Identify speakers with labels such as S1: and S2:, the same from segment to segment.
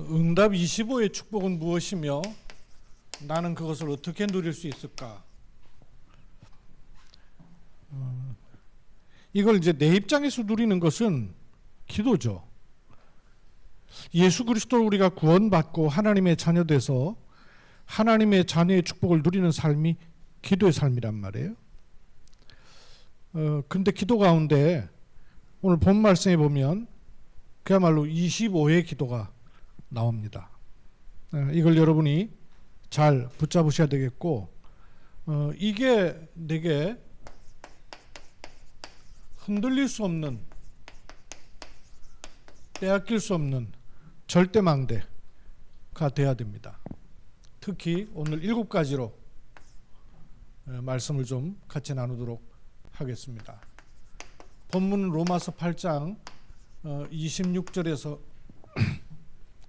S1: 응답 25의 축복은 무엇이며 나는 그것을 어떻게 누릴 수 있을까? 이걸 이제 내 입장에서 누리는 것은 기도죠. 예수 그리스도로 우리가 구원받고 하나님의 자녀돼서 하나님의 자녀의 축복을 누리는 삶이 기도의 삶이란 말이에요. 근데 기도 가운데 오늘 본 말씀에 보면 그야말로 25의 기도가 나옵니다. 이걸 여러분이 잘 붙잡으셔야 되겠고, 이게 내게 흔들릴 수 없는, 빼앗길 수 없는 절대망대가 돼야 됩니다. 특히 오늘 7가지로 말씀을 좀 같이 나누도록 하겠습니다. 본문은 로마서 8장 26절에서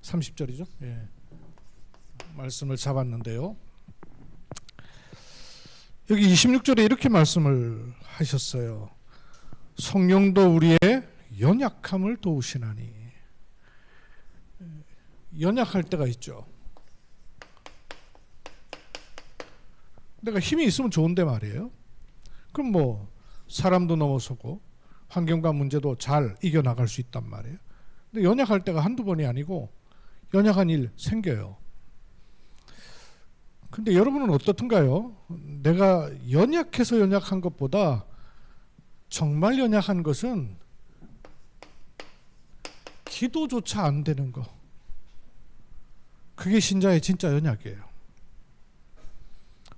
S1: 30절이죠. 예. 말씀을 잡았는데요. 여기 26절에 이렇게 말씀을 하셨어요. 성령도 우리의 연약함을 도우시나니. 연약할 때가 있죠. 내가 힘이 있으면 좋은데 말이에요. 그럼 뭐 사람도 넘어서고 환경과 문제도 잘 이겨나갈 수 있단 말이에요. 근데 연약할 때가 한두 번이 아니고 연약한 일 생겨요. 근데 여러분은 어떻든가요? 내가 연약해서 연약한 것보다 정말 연약한 것은 기도조차 안 되는 거. 그게 신자의 진짜 연약이에요.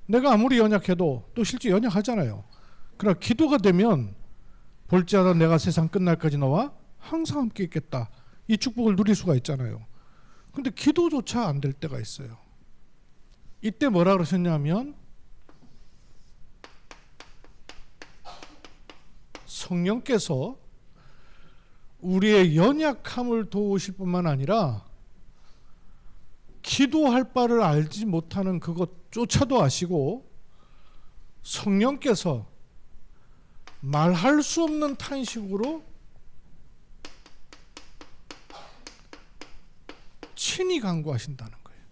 S1: 내가 아무리 연약해도 또 실제 연약하잖아요. 그러나 기도가 되면 볼지어다 내가 세상 끝날까지 너와 항상 함께 있겠다. 이 축복을 누릴 수가 있잖아요. 근데 기도조차 안 될 때가 있어요. 이때 뭐라 그러셨냐면 성령께서 우리의 연약함을 도우실 뿐만 아니라 기도할 바를 알지 못하는 그것조차도 아시고 성령께서 말할 수 없는 탄식으로 친히 간구하신다는 거예요.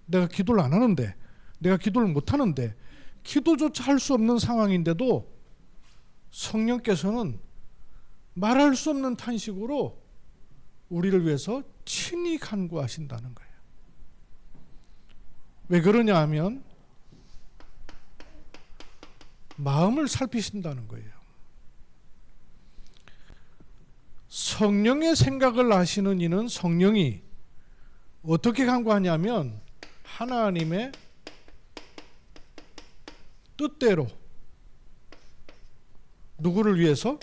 S1: 내가 기도를 안 하는데, 내가 기도를 못 하는데, 기도조차 할 수 없는 상황인데도 성령께서는 말할 수 없는 탄식으로 우리를 위해서 친히 간구하신다는 거예요. 왜 그러냐 하면 마음을 살피신다는 거예요. 성령의 생각을 아시는 이는 성령이 어떻게 간구하냐면 하나님의 뜻대로 누구를 위해서?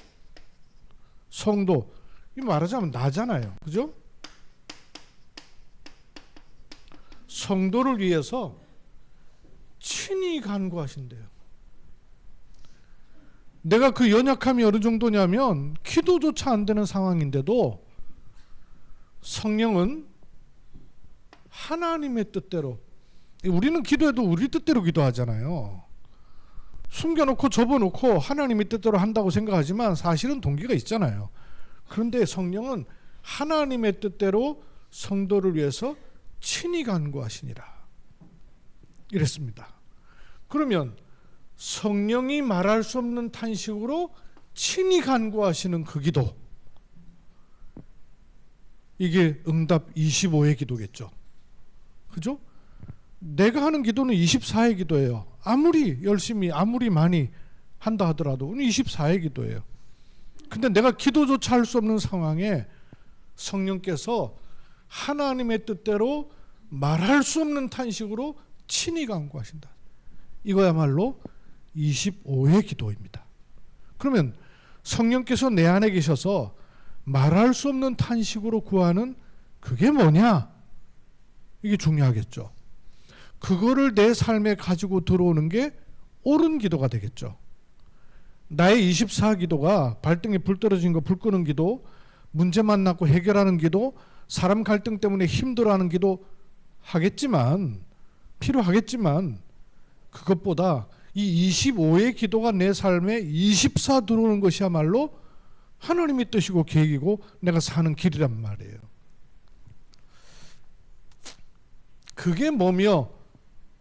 S1: 성도. 이 말하자면 나잖아요. 그죠? 성도를 위해서 친히 간구하신대요. 내가 그 연약함이 어느 정도냐면 기도조차 안 되는 상황인데도 성령은 하나님의 뜻대로, 우리는 기도해도 우리 뜻대로 기도하잖아요. 숨겨놓고 접어놓고 하나님의 뜻대로 한다고 생각하지만 사실은 동기가 있잖아요. 그런데 성령은 하나님의 뜻대로 성도를 위해서 친히 간구하시니라 이랬습니다. 그러면 성령이 말할 수 없는 탄식으로 친히 간구하시는 그 기도, 이게 응답 25의 기도겠죠. 그죠? 내가 하는 기도는 24의 기도예요. 아무리 열심히 아무리 많이 한다 하더라도 24의 기도예요. 근데 내가 기도조차 할 수 없는 상황에 성령께서 하나님의 뜻대로 말할 수 없는 탄식으로 친히 간구하신다. 이거야말로 25의 기도입니다. 그러면 성령께서 내 안에 계셔서 말할 수 없는 탄식으로 구하는 그게 뭐냐? 이게 중요하겠죠. 그거를 내 삶에 가지고 들어오는 게 옳은 기도가 되겠죠. 나의 24기도가 발등에 불 떨어진 거 불 끄는 기도, 문제 만나고 해결하는 기도, 사람 갈등 때문에 힘들어하는 기도 하겠지만, 필요하겠지만 그것보다 이 25의 기도가 내 삶에 24 들어오는 것이야말로 하나님의 뜻이고 계획이고 내가 사는 길이란 말이에요. 그게 뭐며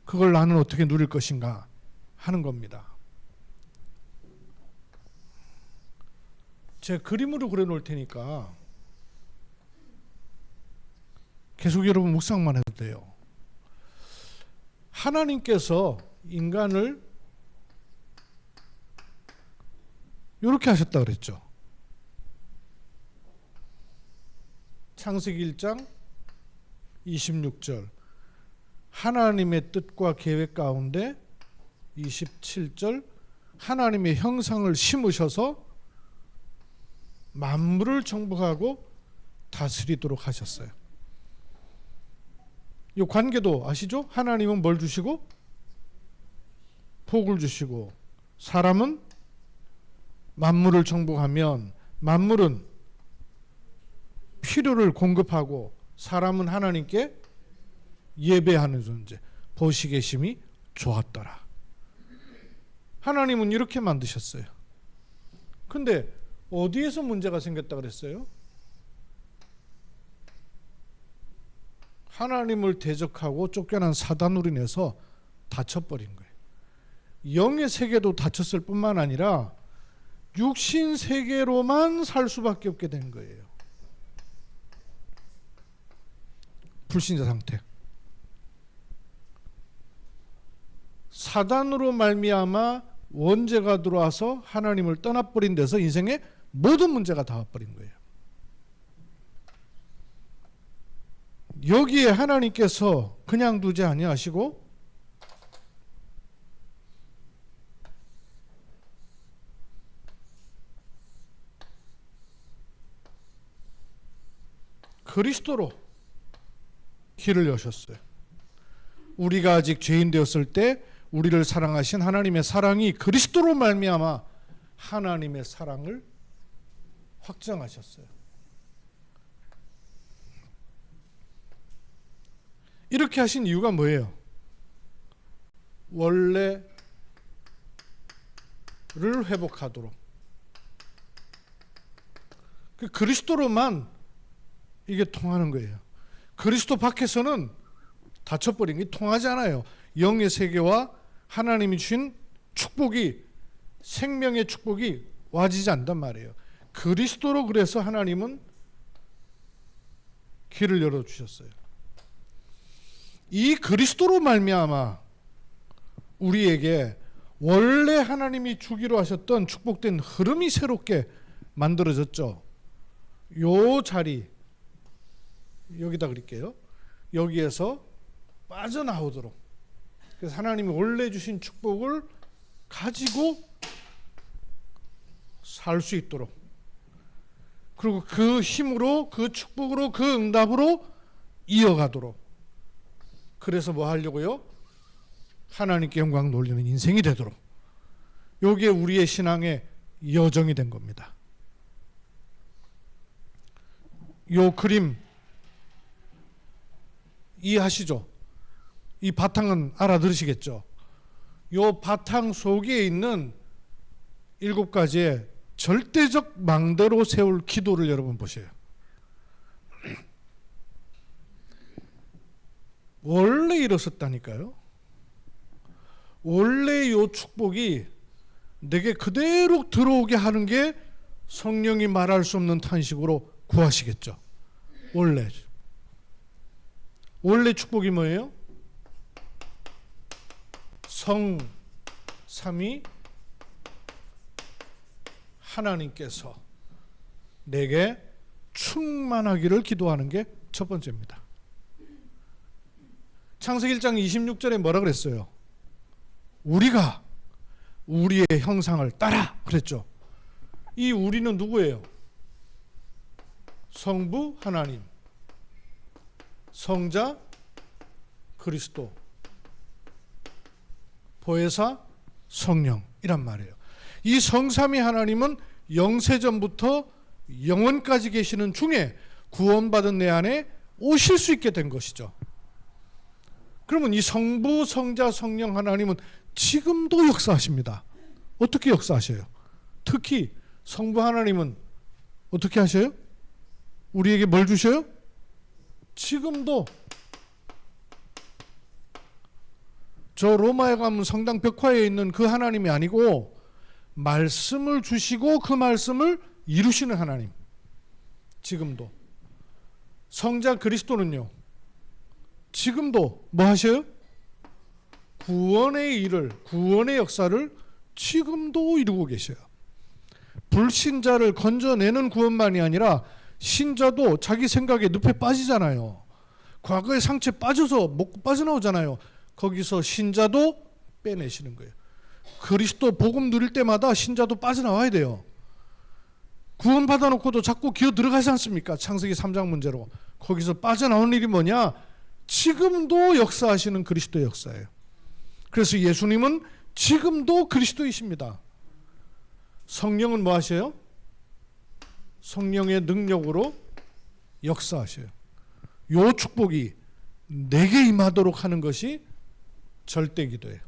S1: 그걸 나는 어떻게 누릴 것인가 하는 겁니다. 제 그림으로 그려놓을 테니까 계속 여러분 묵상만 해도 돼요. 하나님께서 인간을 이렇게 하셨다 그랬죠. 창세기 1장 26절 하나님의 뜻과 계획 가운데 27절 하나님의 형상을 심으셔서 만물을 정복하고 다스리도록 하셨어요. 이 관계도 아시죠? 하나님은 뭘 주시고? 복을 주시고 사람은 만물을 정복하면 만물은 필요를 공급하고 사람은 하나님께 예배하는 존재. 보시기에 심히 좋았더라. 하나님은 이렇게 만드셨어요. 근데 어디에서 문제가 생겼다 그랬어요? 하나님을 대적하고 쫓겨난 사단으로 인해서 다쳐버린 거예요. 영의 세계도 다쳤을 뿐만 아니라 육신 세계로만 살 수밖에 없게 된 거예요. 불신자 상태. 사단으로 말미암아 원죄가 들어와서 하나님을 떠나버린 데서 인생의 모든 문제가 다 와버린 거예요. 여기에 하나님께서 그냥 두지 아니하시고 그리스도로 길을 여셨어요. 우리가 아직 죄인 되었을 때 우리를 사랑하신 하나님의 사랑이 그리스도로 말미암아 하나님의 사랑을 확정하셨어요. 이렇게 하신 이유가 뭐예요? 원래를 회복하도록. 그리스도로만 이게 통하는 거예요. 그리스도 밖에서는 닫혀버린 게 통하지 않아요. 영의 세계와 하나님이 주신 축복이, 생명의 축복이 와지지 않단 말이에요. 그리스도로 그래서 하나님은 길을 열어주셨어요. 이 그리스도로 말미암아 우리에게 원래 하나님이 주기로 하셨던 축복된 흐름이 새롭게 만들어졌죠. 요 자리 여기다 그릴게요. 여기에서 빠져나오도록. 그래서 하나님이 원래 주신 축복을 가지고 살 수 있도록. 그리고 그 힘으로, 그 축복으로, 그 응답으로 이어가도록. 그래서 뭐 하려고요? 하나님께 영광 돌리는 인생이 되도록. 이게 우리의 신앙의 여정이 된 겁니다. 요 그림 이해하시죠? 이 바탕은 알아들으시겠죠? 요 바탕 속에 있는 7가지의 절대적 망대로 세울 기도를 여러분 보세요. 원래 이렇었다니까요. 원래 요 축복이 내게 그대로 들어오게 하는 게 성령이 말할 수 없는 탄식으로 구하시겠죠. 원래 축복이 뭐예요? 성 삼위 하나님께서 내게 충만하기를 기도하는 게 첫 번째입니다. 창세기 1장 26절에 뭐라 그랬어요? 우리가 우리의 형상을 따라 그랬죠. 이 우리는 누구예요? 성부 하나님, 성자 그리스도, 보혜사 성령이란 말이에요. 이 성삼위 하나님은 영세전부터 영원까지 계시는 중에 구원받은 내 안에 오실 수 있게 된 것이죠. 그러면 이 성부, 성자, 성령 하나님은 지금도 역사하십니다. 어떻게 역사하셔요? 특히 성부 하나님은 어떻게 하셔요? 우리에게 뭘 주셔요? 지금도 저 로마에 가면 성당 벽화에 있는 그 하나님이 아니고 말씀을 주시고 그 말씀을 이루시는 하나님. 지금도 성자 그리스도는요, 지금도 뭐 하셔요? 구원의 일을, 구원의 역사를 지금도 이루고 계셔요. 불신자를 건져내는 구원만이 아니라 신자도 자기 생각에 늪에 빠지잖아요. 과거의 상처에 빠져서 못 빠져나오잖아요. 거기서 신자도 빼내시는 거예요. 그리스도 복음 누릴 때마다 신자도 빠져나와야 돼요. 구원 받아놓고도 자꾸 기어 들어가지 않습니까? 창세기 3장 문제로. 거기서 빠져나오는 일이 뭐냐? 지금도 역사하시는 그리스도의 역사예요. 그래서 예수님은 지금도 그리스도이십니다. 성령은 뭐 하셔요? 성령의 능력으로 역사하셔요. 요 축복이 내게 임하도록 하는 것이 절대 기도예요.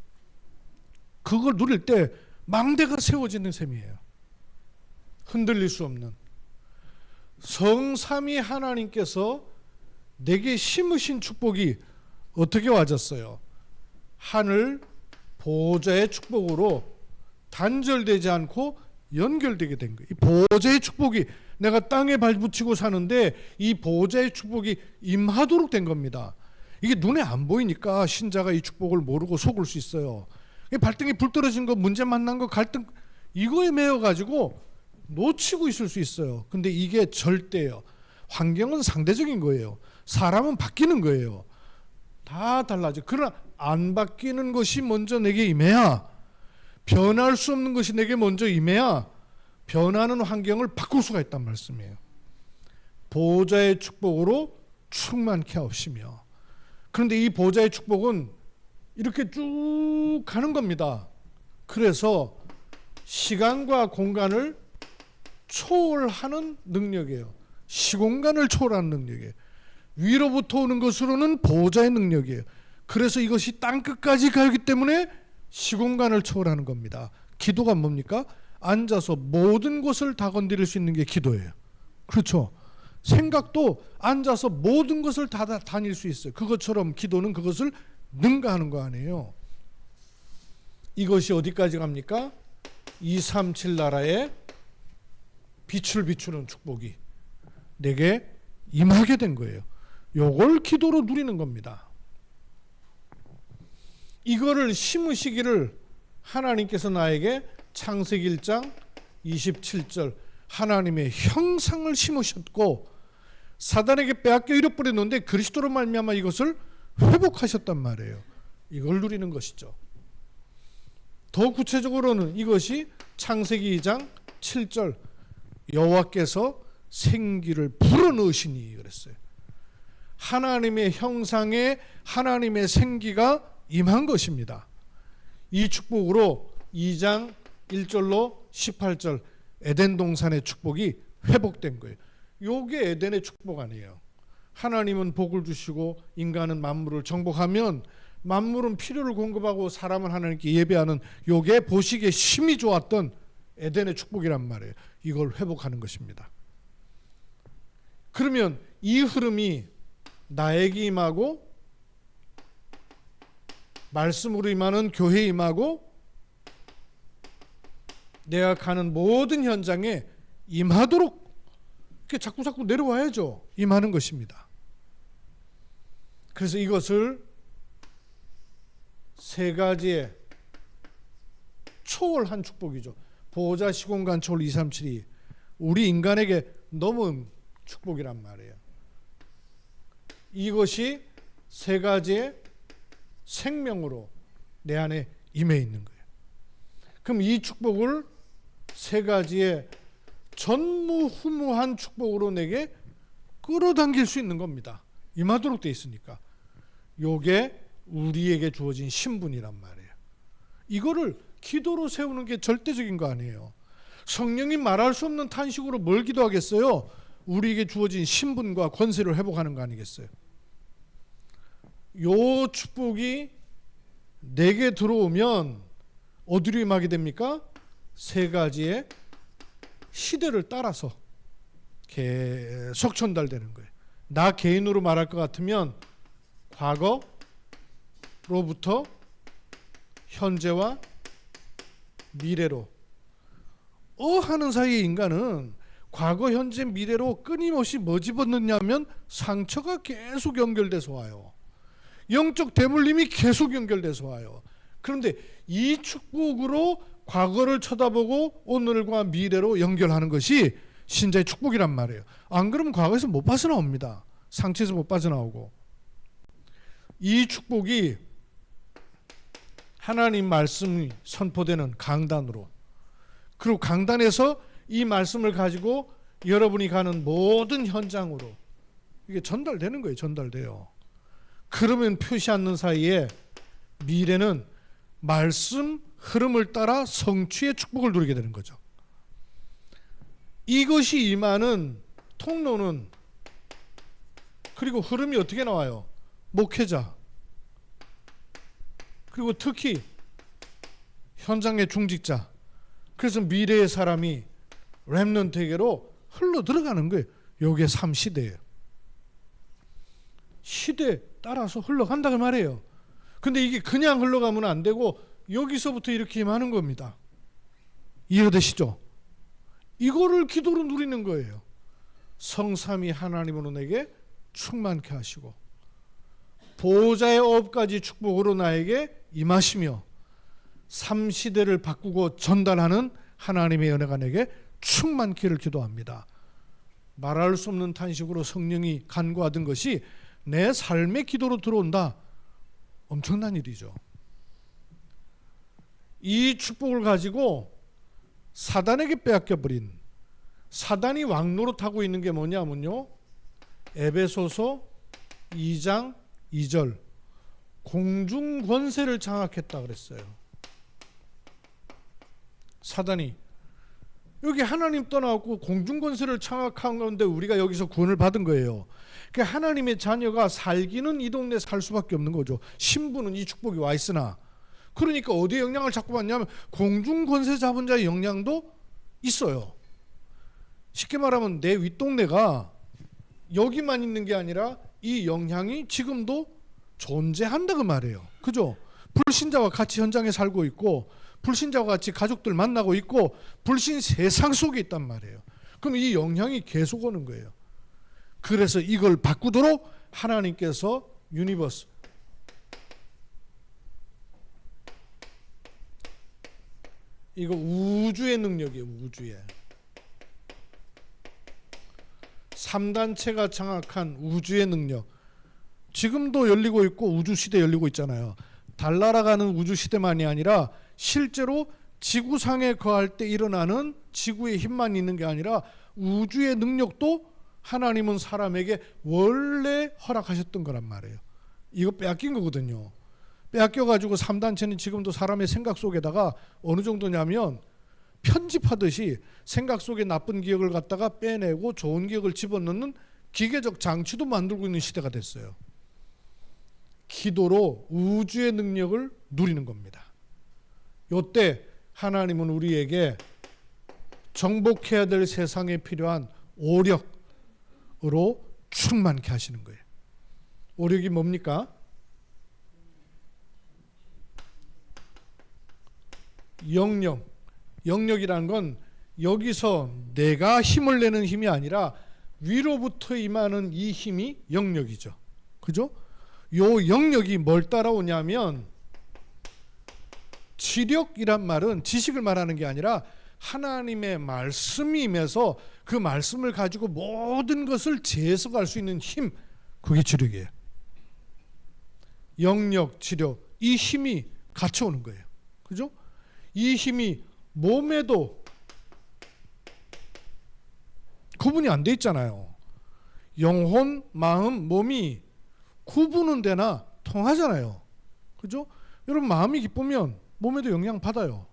S1: 그걸 누릴 때 망대가 세워지는 셈이에요. 흔들릴 수 없는. 성삼위 하나님께서 내게 심으신 축복이 어떻게 와졌어요? 하늘 보좌의 축복으로 단절되지 않고 연결되게 된 거예요. 이 보좌의 축복이, 내가 땅에 발붙이고 사는데 이 보좌의 축복이 임하도록 된 겁니다. 이게 눈에 안 보이니까 신자가 이 축복을 모르고 속을 수 있어요. 발등에 불 떨어진 거, 문제 만난 거, 갈등, 이거에 매여 가지고 놓치고 있을 수 있어요. 근데 이게 절대예요. 환경은 상대적인 거예요. 사람은 바뀌는 거예요. 다 달라져. 그러나 안 바뀌는 것이 먼저 내게 임해야, 변할 수 없는 것이 내게 먼저 임해야 변하는 환경을 바꿀 수가 있단 말씀이에요. 보좌의 축복으로 충만케 하옵시며. 그런데 이 보좌의 축복은 이렇게 쭉 가는 겁니다. 그래서 시간과 공간을 초월하는 능력이에요. 시공간을 초월하는 능력이에요. 위로부터 오는 것으로는 보좌의 능력이에요. 그래서 이것이 땅끝까지 가기 때문에 시공간을 초월하는 겁니다. 기도가 뭡니까? 앉아서 모든 것을 다 건드릴 수 있는 게 기도예요. 그렇죠? 생각도 앉아서 모든 것을 다 다닐 수 있어요. 그것처럼 기도는 그것을 능가하는 거 아니에요. 이것이 어디까지 갑니까? 237 나라에 빛을 비추는 축복이 내게 임하게 된 거예요. 요걸 기도로 누리는 겁니다. 이거를 심으시기를 하나님께서 나에게 창세기 1장 27절 하나님의 형상을 심으셨고 사단에게 빼앗겨 잃어버려 놓는데 그리스도로 말미암아 이것을 회복하셨단 말이에요. 이걸 누리는 것이죠. 더 구체적으로는 이것이 창세기 2장 7절 여호와께서 생기를 불어넣으시니 그랬어요. 하나님의 형상에 하나님의 생기가 임한 것입니다. 이 축복으로 2장 1절로 18절 에덴 동산의 축복이 회복된 거예요. 요게 에덴의 축복 아니에요. 하나님은 복을 주시고 인간은 만물을 정복하면 만물은 필요를 공급하고 사람은 하나님께 예배하는 요게 보시기에 심히 좋았던 에덴의 축복이란 말이에요. 이걸 회복하는 것입니다. 그러면 이 흐름이 나에게 임하고 말씀으로 임하는 교회에 임하고 내가 가는 모든 현장에 임하도록 이렇게 자꾸 내려와야죠. 임하는 것입니다. 그래서 이것을 세 가지의 초월한 축복이죠. 보호자 시공간 초월 237이 우리 인간에게 너무 축복이란 말이에요. 이것이 세 가지의 생명으로 내 안에 임해 있는 거예요. 그럼 이 축복을 세 가지의 전무후무한 축복으로 내게 끌어당길 수 있는 겁니다. 임하도록 돼 있으니까. 요게 우리에게 주어진 신분이란 말이에요. 이거를 기도로 세우는 게 절대적인 거 아니에요. 성령이 말할 수 없는 탄식으로 뭘 기도하겠어요? 우리에게 주어진 신분과 권세를 회복하는 거 아니겠어요? 요 축복이 내게 들어오면 어디로 임하게 됩니까? 세 가지의 시대를 따라서 계속 전달되는 거예요. 나 개인으로 말할 것 같으면 과거로부터 현재와 미래로 하는 사이에 인간은 과거, 현재, 미래로 끊임없이 뭐 집어넣냐면 상처가 계속 연결돼서 와요. 영적 대물림이 계속 연결돼서 와요. 그런데 이 축복으로 과거를 쳐다보고 오늘과 미래로 연결하는 것이 신자의 축복이란 말이에요. 안 그러면 과거에서 못 빠져나옵니다. 상처에서 못 빠져나오고. 이 축복이 하나님 말씀이 선포되는 강단으로, 그리고 강단에서 이 말씀을 가지고 여러분이 가는 모든 현장으로 이게 전달되는 거예요. 전달돼요. 그러면 표시 않는 사이에 미래는 말씀 흐름을 따라 성취의 축복을 누리게 되는 거죠. 이것이 임하는 통로는, 그리고 흐름이 어떻게 나와요? 목회자, 그리고 특히 현장의 중직자, 그래서 미래의 사람이 렘넌트에게로 흘러 들어가는 거예요. 이게 3시대예요. 시대에 따라서 흘러간다고 말해요. 근데 이게 그냥 흘러가면 안 되고 여기서부터 이렇게 임하는 겁니다. 이해되시죠? 이거를 기도로 누리는 거예요. 성삼위 하나님으로 내게 충만케 하시고 보호자의 업까지 축복으로 나에게 임하시며 3시대를 바꾸고 전달하는 하나님의 은혜가 내게 충만케를 기도합니다. 말할 수 없는 탄식으로 성령이 간구하던 것이 내 삶의 기도로 들어온다. 엄청난 일이죠. 이 축복을 가지고 사단에게 빼앗겨버린, 사단이 왕노릇하고 있는 게 뭐냐면요, 에베소서 2장 2절 공중권세를 장악했다 그랬어요. 사단이 여기 하나님 떠나고 공중권세를 장악한 건데 우리가 여기서 구원을 받은 거예요. 그러니까 하나님의 자녀가 살기는 이 동네에 살 수밖에 없는 거죠. 신부는 이 축복이 와 있으나, 그러니까 어디에 영향을 자꾸 받냐면 공중권세 잡은 자의 영향도 있어요. 쉽게 말하면 내 윗동네가 여기만 있는 게 아니라 이 영향이 지금도 존재한다 그 말이에요. 그죠? 불신자와 같이 현장에 살고 있고 불신자와 같이 가족들 만나고 있고 불신 세상 속에 있단 말이에요. 그럼 이 영향이 계속 오는 거예요. 그래서 이걸 바꾸도록 하나님께서 유니버스, 이거 우주의 능력이에요. 우주의 3단체가 장악한 우주의 능력, 지금도 열리고 있고 우주시대 열리고 있잖아요. 달 날아가는 우주시대만이 아니라 실제로 지구상에 거할 때 일어나는 지구의 힘만 있는 게 아니라 우주의 능력도 하나님은 사람에게 원래 허락하셨던 거란 말이에요. 이거 빼앗긴 거거든요. 빼앗겨가지고 3단체는 지금도 사람의 생각 속에다가 어느 정도냐면 편집하듯이 생각 속에 나쁜 기억을 갖다가 빼내고 좋은 기억을 집어넣는 기계적 장치도 만들고 있는 시대가 됐어요. 기도로 우주의 능력을 누리는 겁니다. 이때 하나님은 우리에게 정복해야 될 세상에 필요한 오력으로 충만케 하시는 거예요. 오력이 뭡니까? 영역. 영역이라는 건 여기서 내가 힘을 내는 힘이 아니라 위로부터 임하는 이 힘이 영역이죠. 그죠? 요 영역이 뭘 따라오냐면, 지력이란 말은 지식을 말하는 게 아니라 하나님의 말씀이 임해서 그 말씀을 가지고 모든 것을 재해석할 수 있는 힘, 그게 지력이에요. 영역, 지력, 이 힘이 같이 오는 거예요. 그죠? 이 힘이 몸에도 구분이 안 돼 있잖아요. 영혼, 마음, 몸이 구분은 되나 통하잖아요. 그죠? 여러분, 마음이 기쁘면 몸에도 영향 받아요.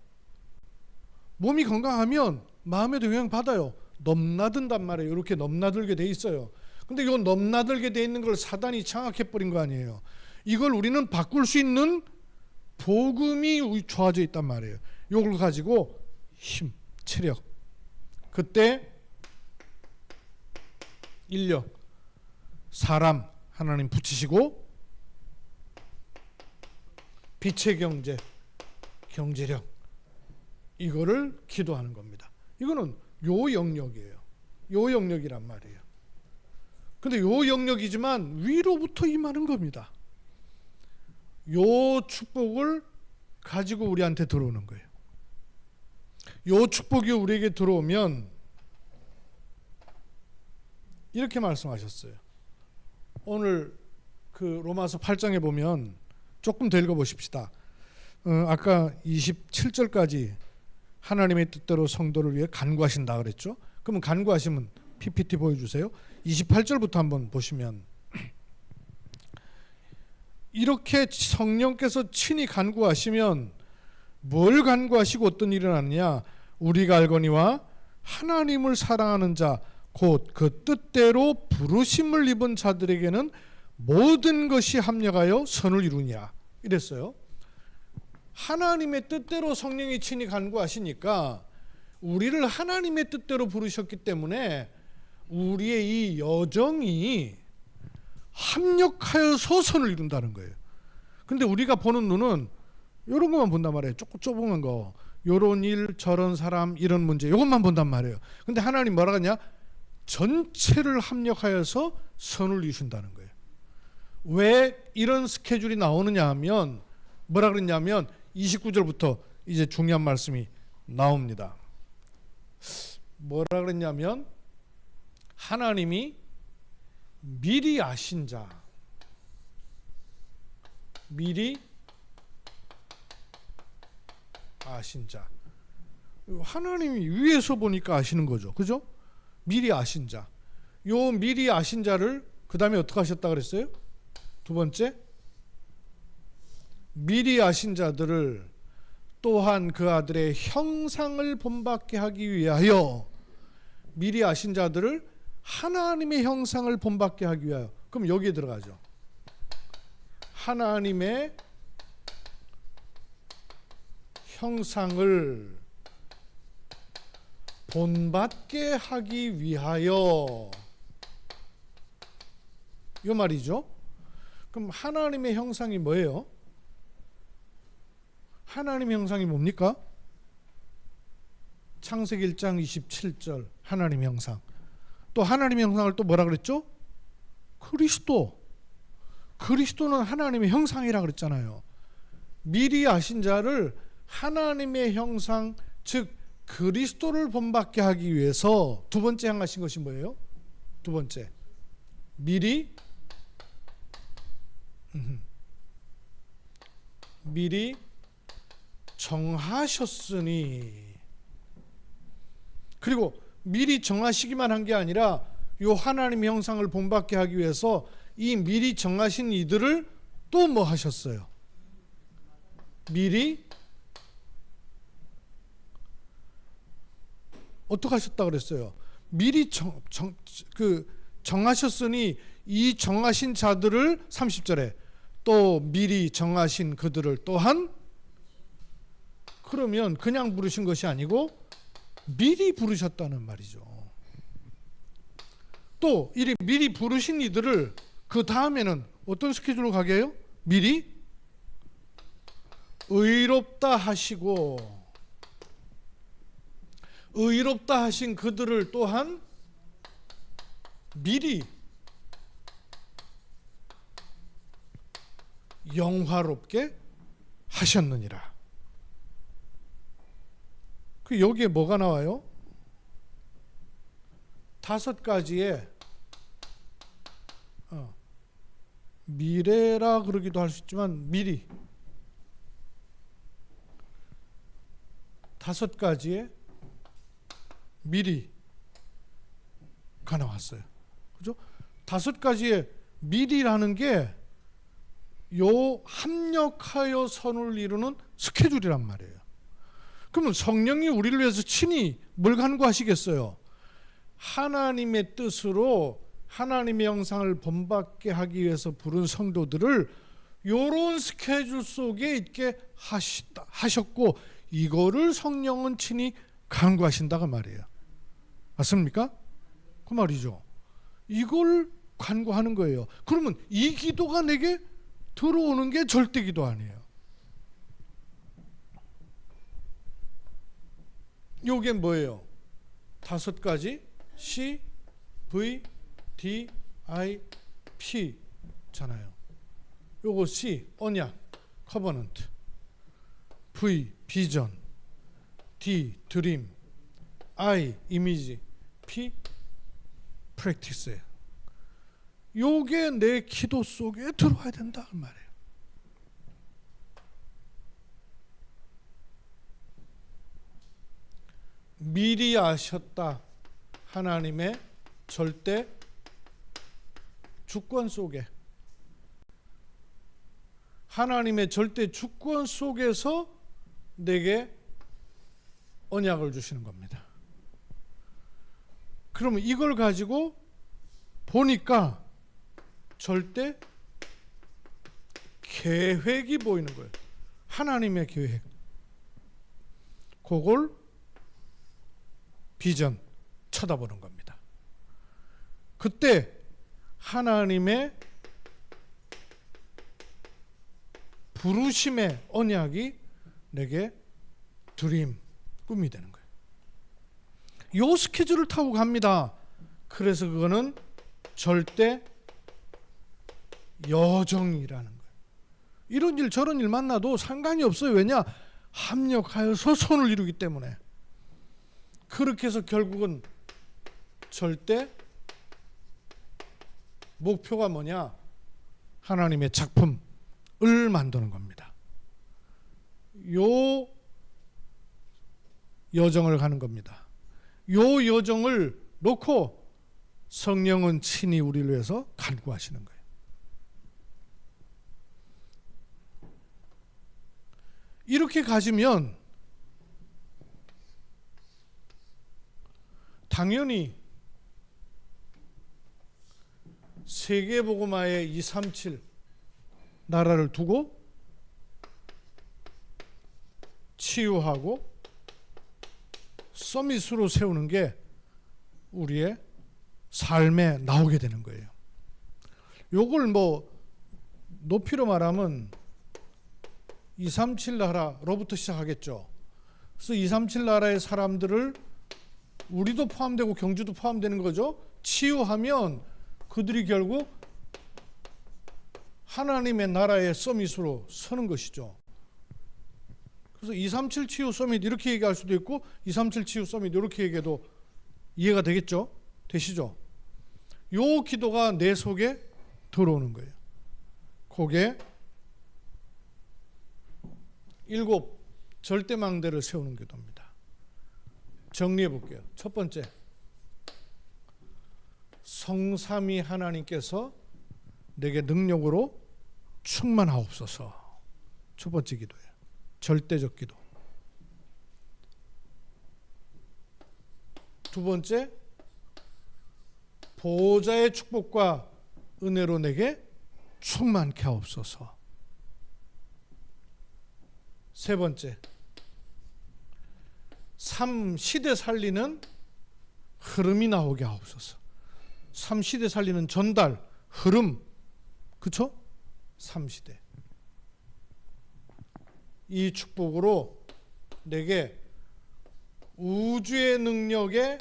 S1: 몸이 건강하면 마음에도 영향 받아요. 넘나든단 말이에요. 이렇게 넘나들게 돼 있어요. 근데 이건 넘나들게 돼 있는 걸 사단이 장악해버린 거 아니에요. 이걸 우리는 바꿀 수 있는 복음이 주어져 있단 말이에요. 이걸 가지고 힘, 체력, 그때 인력, 사람 하나님 붙이시고 빛의 경제, 경제력, 이거를 기도하는 겁니다. 이거는 요 영역이에요. 요 영역이란 말이에요. 근데 요 영역이지만 위로부터 임하는 겁니다. 요 축복을 가지고 우리한테 들어오는 거예요. 요 축복이 우리에게 들어오면 이렇게 말씀하셨어요. 오늘 그 로마서 8장에 보면 조금 더 읽어보십시다. 아까 27절까지 하나님의 뜻대로 성도를 위해 간구하신다 그랬죠. 그러면 간구하시면 PPT 보여주세요. 28절부터 한번 보시면 이렇게 성령께서 친히 간구하시면 뭘 간구하시고 어떤 일이 일어났느냐. 우리가 알거니와 하나님을 사랑하는 자 곧 그 뜻대로 부르심을 입은 자들에게는 모든 것이 합력하여 선을 이루니라 이랬어요. 하나님의 뜻대로 성령이 친히 간구하시니까 우리를 하나님의 뜻대로 부르셨기 때문에 우리의 이 여정이 합력하여서 선을 이룬다는 거예요. 근데 우리가 보는 눈은 이런 것만 본단 말이에요. 조금 좁은 거, 요런 일, 저런 사람, 이런 문제, 이것만 본단 말이에요. 근데 하나님 뭐라 하냐? 전체를 합력하여서 선을 이루신다는 거예요. 왜 이런 스케줄이 나오느냐 하면 뭐라 그랬냐면 29절부터 이제 중요한 말씀이 나옵니다. 뭐라 그랬냐면 하나님이 미리 아신 자, 미리 아신 자. 하나님이 위에서 보니까 아시는 거죠. 그죠? 미리 아신 자. 요 미리 아신 자를 그 다음에 어떻게 하셨다 그랬어요? 두 번째, 미리 아신 자들을 또한 그 아들의 형상을 본받게 하기 위하여, 미리 아신 자들을 하나님의 형상을 본받게 하기 위하여. 그럼 여기에 들어가죠. 하나님의 형상을 본받게 하기 위하여, 이 말이죠. 그럼 하나님의 형상이 뭐예요? 하나님의 형상이 뭡니까? 창세기 1장 27절 하나님의 형상. 또 하나님의 형상을 또 뭐라 그랬죠? 그리스도. 그리스도는 하나님의 형상이라 그랬잖아요. 미리 아신 자를 하나님의 형상, 즉 그리스도를 본받게 하기 위해서 두 번째 향하신 것이 뭐예요? 두 번째, 미리 정하셨으니. 그리고 미리 정하시기만 한 게 아니라 요 하나님의 형상을 본받게 하기 위해서 이 미리 정하신 이들을 또 뭐 하셨어요? 미리 어떻게 하셨다 그랬어요? 미리 정하셨으니 이 정하신 자들을 30절에 또 미리 정하신 그들을 또한, 그러면 그냥 부르신 것이 아니고 미리 부르셨다는 말이죠. 또 이 미리 부르신 이들을 그 다음에는 어떤 스케줄로 가게 해요? 미리 의롭다 하시고, 의롭다 하신 그들을 또한 미리 영화롭게 하셨느니라. 그 여기에 뭐가 나와요? 5가지의 미래라 그러기도 할 수 있지만 미리 5가지의 미리가 나왔어요. 그죠? 5가지의 미리라는 게 요 합력하여 선을 이루는 스케줄이란 말이에요. 그러면 성령이 우리를 위해서 친히 뭘 간구하시겠어요? 하나님의 뜻으로 하나님의 형상을 본받게 하기 위해서 부른 성도들을 요런 스케줄 속에 있게 하셨고, 이거를 성령은 친히 간구하신다고 말이에요. 맞습니까? 그 말이죠. 이걸 간구하는 거예요. 그러면 이 기도가 내게 들어오는 게 절대 기도 아니에요. 요게 뭐예요? 5가지 C, V, D, I, P 잖아요. 요거 C, 언약, 커버넌트, V, 비전, D, 드림, I, 이미지, P, 프랙티스예요. 요게 내 기도 속에 들어와야 된다 그 말이에요. 미리 아셨다. 하나님의 절대 주권 속에, 하나님의 절대 주권 속에서 내게 언약을 주시는 겁니다. 그러면 이걸 가지고 보니까 절대 계획이 보이는 거예요. 하나님의 계획. 그걸 비전 쳐다보는 겁니다. 그때 하나님의 부르심의 언약이 내게 드림, 꿈이 되는 거예요. 요 스케줄을 타고 갑니다. 그래서 그거는 절대 여정이라는 거예요. 이런 일 저런 일 만나도 상관이 없어요. 왜냐? 합력하여서 손을 이루기 때문에. 그렇게 해서 결국은 절대 목표가 뭐냐? 하나님의 작품을 만드는 겁니다. 요 여정을 가는 겁니다. 요 여정을 놓고 성령은 친히 우리를 위해서 간구하시는 거예요. 이렇게 가지면 당연히 세계복음화의 237 나라를 두고 치유하고 서밋으로 세우는 게 우리의 삶에 나오게 되는 거예요. 요걸 뭐 높이로 말하면 237 나라로부터 시작하겠죠. 그래서 237 나라의 사람들을 우리도 포함되고 경주도 포함되는 거죠. 치유하면 그들이 결국 하나님의 나라의 서밋으로 서는 것이죠. 그래서 237 치유 서밋 이렇게 얘기할 수도 있고 237 치유 서밋 이렇게 얘기해도 이해가 되겠죠? 되시죠? 요 기도가 내 속에 들어오는 거예요. 그게 7 절대망대를 세우는 기도입니다. 정리해 볼게요. 첫 번째, 성삼위 하나님께서 내게 능력으로 충만하옵소서. 첫 번째 기도예요. 절대적 기도. 두 번째, 보호자의 축복과 은혜로 내게 충만케 하옵소서. 세 번째, 삼 시대 살리는 흐름이 나오게 하옵소서. 삼 시대 살리는 전달, 흐름, 그쵸? 삼 시대. 이 축복으로 내게 우주의 능력에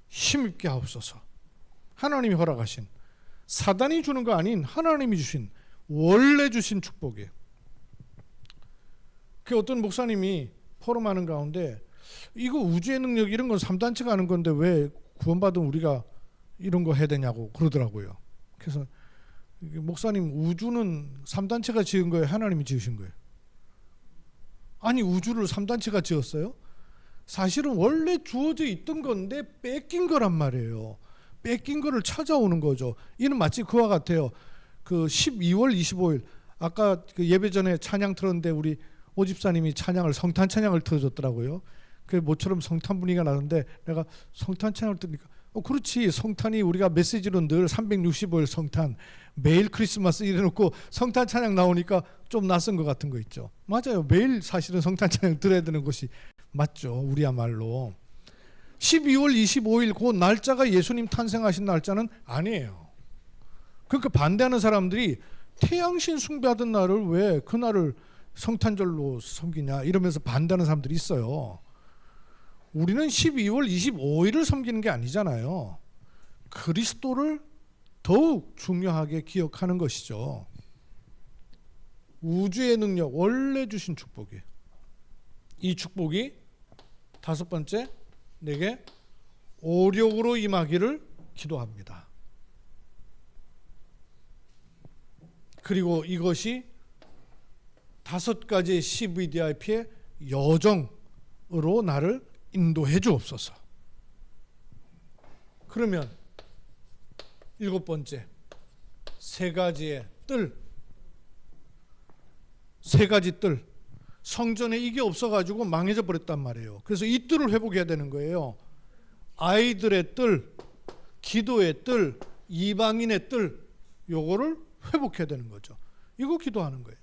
S1: 힘입게 하옵소서. 하나님이 허락하신, 사단이 주는 거 아닌 하나님이 주신, 원래 주신 축복이에요. 그 어떤 목사님이 포럼하는 가운데 이거 우주의 능력 이런 건 3단체가 하는 건데 왜 구원받은 우리가 이런 거 해야 되냐고 그러더라고요. 그래서 목사님, 우주는 3단체가 지은 거예요? 하나님이 지으신 거예요? 아니, 우주를 3단체가 지었어요? 사실은 원래 주어져 있던 건데 뺏긴 거란 말이에요. 뺏긴 거를 찾아오는 거죠. 이는 마치 그와 같아요. 그 12월 25일 아까 그 예배 전에 찬양 틀었는데 우리 오 집사님이 찬양을, 성탄 찬양을 틀어줬더라고요. 그 모처럼 성탄 분위기가 나는데 내가 성탄 찬양을 들으니까 그렇지, 성탄이 우리가 메시지로 늘 365일 성탄, 매일 크리스마스 이래놓고 성탄 찬양 나오니까 좀 낯선 것 같은 거 있죠. 맞아요. 매일 사실은 성탄 찬양 들어야 되는 것이 맞죠. 우리야말로 12월 25일 그 날짜가 예수님 탄생하신 날짜는 아니에요. 그러니까 반대하는 사람들이 태양신 숭배하던 날을 왜 그날을 성탄절로 섬기냐 이러면서 반대하는 사람들이 있어요. 우리는 12월 25일을 섬기는 게 아니잖아요. 그리스도를 더욱 중요하게 기억하는 것이죠. 우주의 능력, 원래 주신 축복이에요. 이 축복이 다섯 번째, 내게 오력으로 임하기를 기도합니다. 그리고 이것이 다섯 가지의 CVDIP의 여정으로 나를 인도해 주옵소서. 그러면 일곱 번째, 세 가지의 뜰. 세 가지 뜰. 성전에 이게 없어가지고 망해져 버렸단 말이에요. 그래서 이 뜰을 회복해야 되는 거예요. 아이들의 뜰, 기도의 뜰, 이방인의 뜰, 요거를 회복해야 되는 거죠. 이거 기도하는 거예요.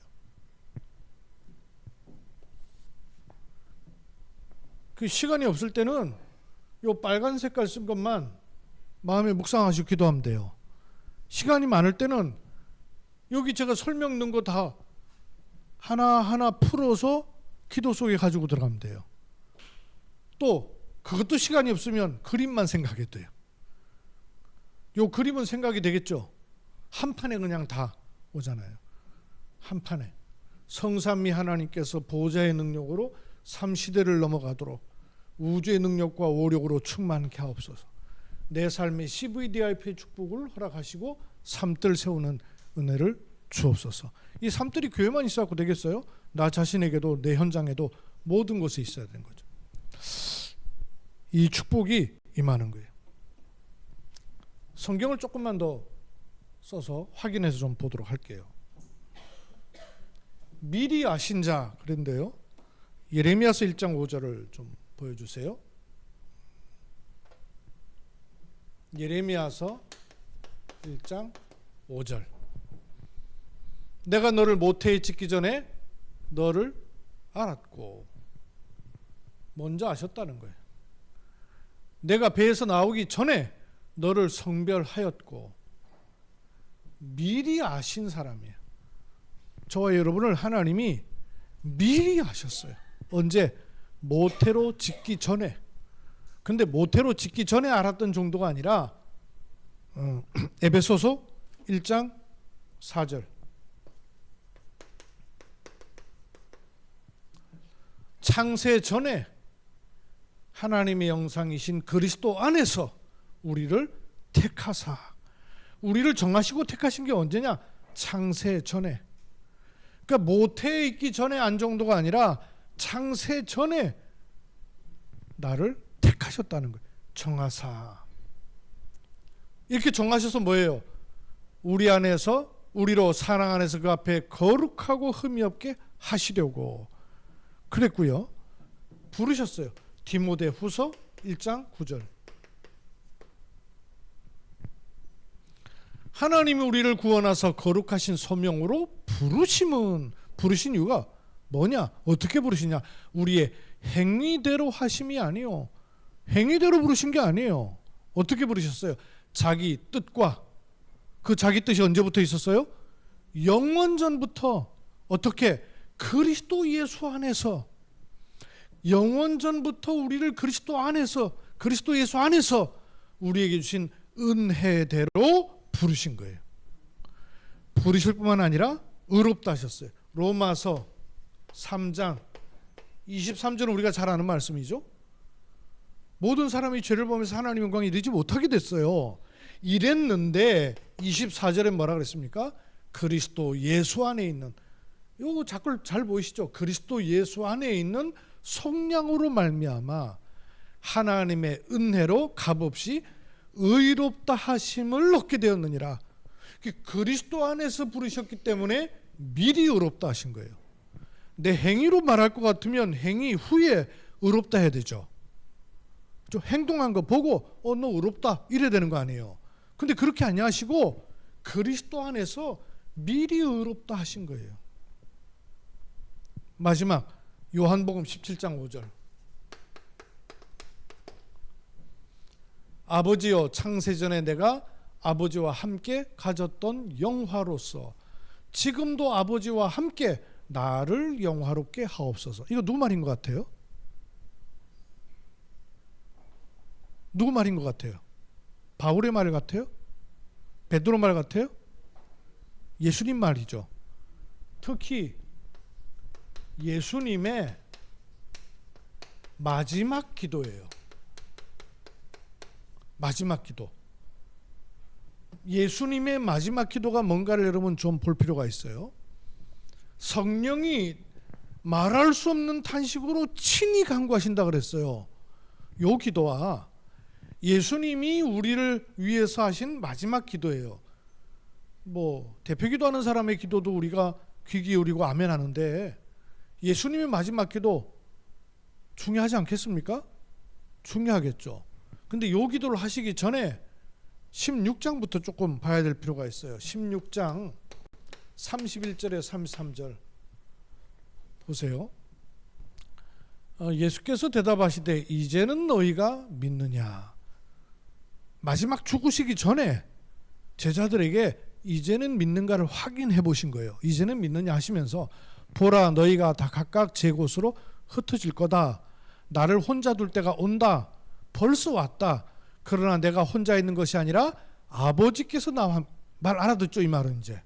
S1: 그 시간이 없을 때는 요 빨간 색깔 쓴 것만 마음에 묵상하시고 기도하면 돼요. 시간이 많을 때는 여기 제가 설명 넣은 거 다 하나하나 풀어서 기도 속에 가지고 들어가면 돼요. 또 그것도 시간이 없으면 그림만 생각해도 돼요. 요 그림은 생각이 되겠죠. 한 판에 그냥 다 오잖아요. 한 판에 성삼위 하나님께서 보좌의 능력으로 3시대를 넘어가도록 우주의 능력과 오력으로 충만케 하옵소서. 내 삶의 CVDIP의 축복을 허락하시고 삶들 세우는 은혜를 주옵소서. 이 삶들이 교회만 있어갖고 되겠어요? 나 자신에게도 내 현장에도 모든 곳에 있어야 되는 거죠. 이 축복이 임하는 거예요. 성경을 조금만 더 써서 확인해서 좀 보도록 할게요. 미리 아신 자 그랬는데요. 예레미야서 1장 5절을 좀 보여주세요. 예레미야서 1장 5절. 내가 너를 모태에 짓기 전에 너를 알았고, 먼저 아셨다는 거예요. 내가 배에서 나오기 전에 너를 성별하였고, 미리 아신 사람이에요. 저와 여러분을 하나님이 미리 아셨어요. 언제? 모태로 짓기 전에. 근데 모태로 짓기 전에 알았던 정도가 아니라 에베소서 1장 4절. 창세 전에 하나님의 형상이신 그리스도 안에서 우리를 택하사, 우리를 정하시고 택하신 게 언제냐? 창세 전에. 그러니까 모태에 있기 전에 안 정도가 아니라 창세 전에 나를 택하셨다는 거예요. 정하사. 이렇게 정하셔서 뭐예요? 우리 안에서, 우리로 사랑 안에서 그 앞에 거룩하고 흠이 없게 하시려고 그랬고요. 부르셨어요. 디모데후서 1장 9절. 하나님이 우리를 구원하사 거룩하신 소명으로 부르신 이유가 뭐냐? 어떻게 부르시냐? 우리의 행위대로 하심이 아니요. 행위대로 부르신 게 아니에요. 어떻게 부르셨어요? 자기 뜻과, 그 자기 뜻이 언제부터 있었어요? 영원전부터. 어떻게? 그리스도 예수 안에서. 영원전부터 우리를 그리스도 안에서, 그리스도 예수 안에서 우리에게 주신 은혜대로 부르신 거예요. 부르실 뿐만 아니라 의롭다 하셨어요. 로마서 3장 23절은 우리가 잘 아는 말씀이죠. 모든 사람이 죄를 범해서 하나님의 영광에 이르지 못하게 됐어요. 이랬는데 24절에 뭐라 그랬습니까? 그리스도 예수 안에 있는, 이거 자꾸 잘 보이시죠? 그리스도 예수 안에 있는 속량으로 말미암아 하나님의 은혜로 값없이 의롭다 하심을 얻게 되었느니라. 그리스도 안에서 부르셨기 때문에 미리 의롭다 하신 거예요. 내 행위로 말할 것 같으면 행위 후에 의롭다 해야 되죠. 좀 행동한 거 보고 너 의롭다 이래야 되는 거 아니에요. 근데 그렇게 안 하시고 그리스도 안에서 미리 의롭다 하신 거예요. 마지막 요한복음 17장 5절. 아버지여, 창세전에 내가 아버지와 함께 가졌던 영화로서 지금도 아버지와 함께 나를 영화롭게 하옵소서. 이거 누구 말인 것 같아요? 누구 말인 것 같아요? 바울의 말 같아요? 베드로 말 같아요? 예수님 말이죠. 특히 예수님의 마지막 기도예요. 마지막 기도. 예수님의 마지막 기도가 뭔가를 여러분 좀 볼 필요가 있어요. 성령이 말할 수 없는 탄식으로 친히 간구하신다 그랬어요. 요 기도와 예수님이 우리를 위해서 하신 마지막 기도예요. 뭐 대표 기도하는 사람의 기도도 우리가 귀 기울이고 아멘 하는데 예수님의 마지막 기도 중요하지 않겠습니까? 중요하겠죠. 근데 요 기도를 하시기 전에 16장부터 조금 봐야 될 필요가 있어요. 16장 31절에 33절 보세요. 예수께서 대답하시되 이제는 너희가 믿느냐. 마지막 죽으시기 전에 제자들에게 이제는 믿는가를 확인해 보신 거예요. 이제는 믿느냐 하시면서 보라 너희가 다 각각 제 곳으로 흩어질 거다. 나를 혼자 둘 때가 온다. 벌써 왔다. 그러나 내가 혼자 있는 것이 아니라 아버지께서 나와 말 알아듣죠. 이 말은 이제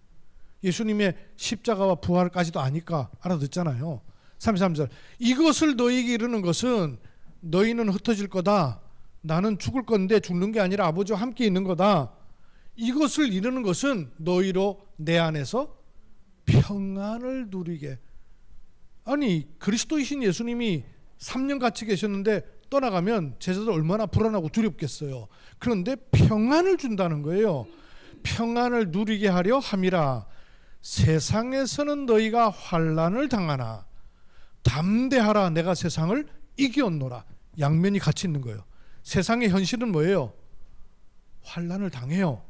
S1: 예수님의 십자가와 부활까지도 아니까 알아듣잖아요. 33절 이것을 너희에게 이르는 것은 너희는 흩어질 거다. 나는 죽을 건데 죽는 게 아니라 아버지와 함께 있는 거다. 이것을 이루는 것은 너희로 내 안에서 평안을 누리게. 아니 그리스도이신 예수님이 3년 같이 계셨는데 떠나가면 제자들 얼마나 불안하고 두렵겠어요. 그런데 평안을 준다는 거예요. 평안을 누리게 하려 함이라. 세상에서는 너희가 환난을 당하나 담대하라. 내가 세상을 이겼노라. 양면이 같이 있는 거예요. 세상의 현실은 뭐예요? 환난을 당해요.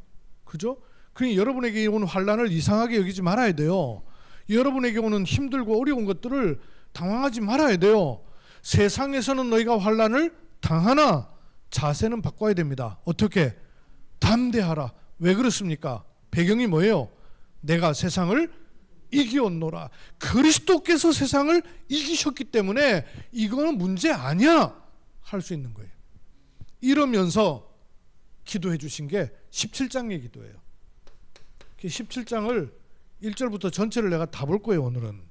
S1: 그죠? 그러니 여러분에게 오는 환난을 이상하게 여기지 말아야 돼요. 여러분에게 오는 힘들고 어려운 것들을 당황하지 말아야 돼요. 세상에서는 너희가 환난을 당하나 자세는 바꿔야 됩니다. 어떻게? 담대하라. 왜 그렇습니까? 배경이 뭐예요? 내가 세상을 이기었노라. 그리스도께서 세상을 이기셨기 때문에 이거는 문제 아니야 할 수 있는 거예요. 이러면서 기도해 주신 게 17장의 기도예요. 17장을 1절부터 전체를 내가 다 볼 거예요 오늘은.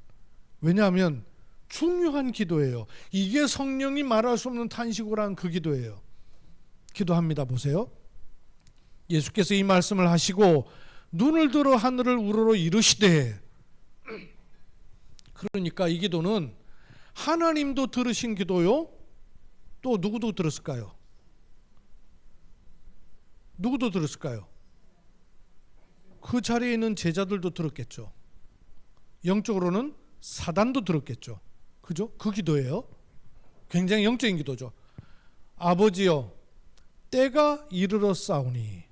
S1: 왜냐하면 중요한 기도예요. 이게 성령이 말할 수 없는 탄식으로 한 그 기도예요. 기도합니다. 보세요. 예수께서 이 말씀을 하시고 눈을 들어 하늘을 우러러 이르시되. 그러니까 이 기도는 하나님도 들으신 기도요. 또 누구도 들었을까요? 누구도 들었을까요? 그 자리에 있는 제자들도 들었겠죠. 영적으로는 사단도 들었겠죠. 그죠? 그 기도예요. 굉장히 영적인 기도죠. 아버지여 때가 이르러 싸우니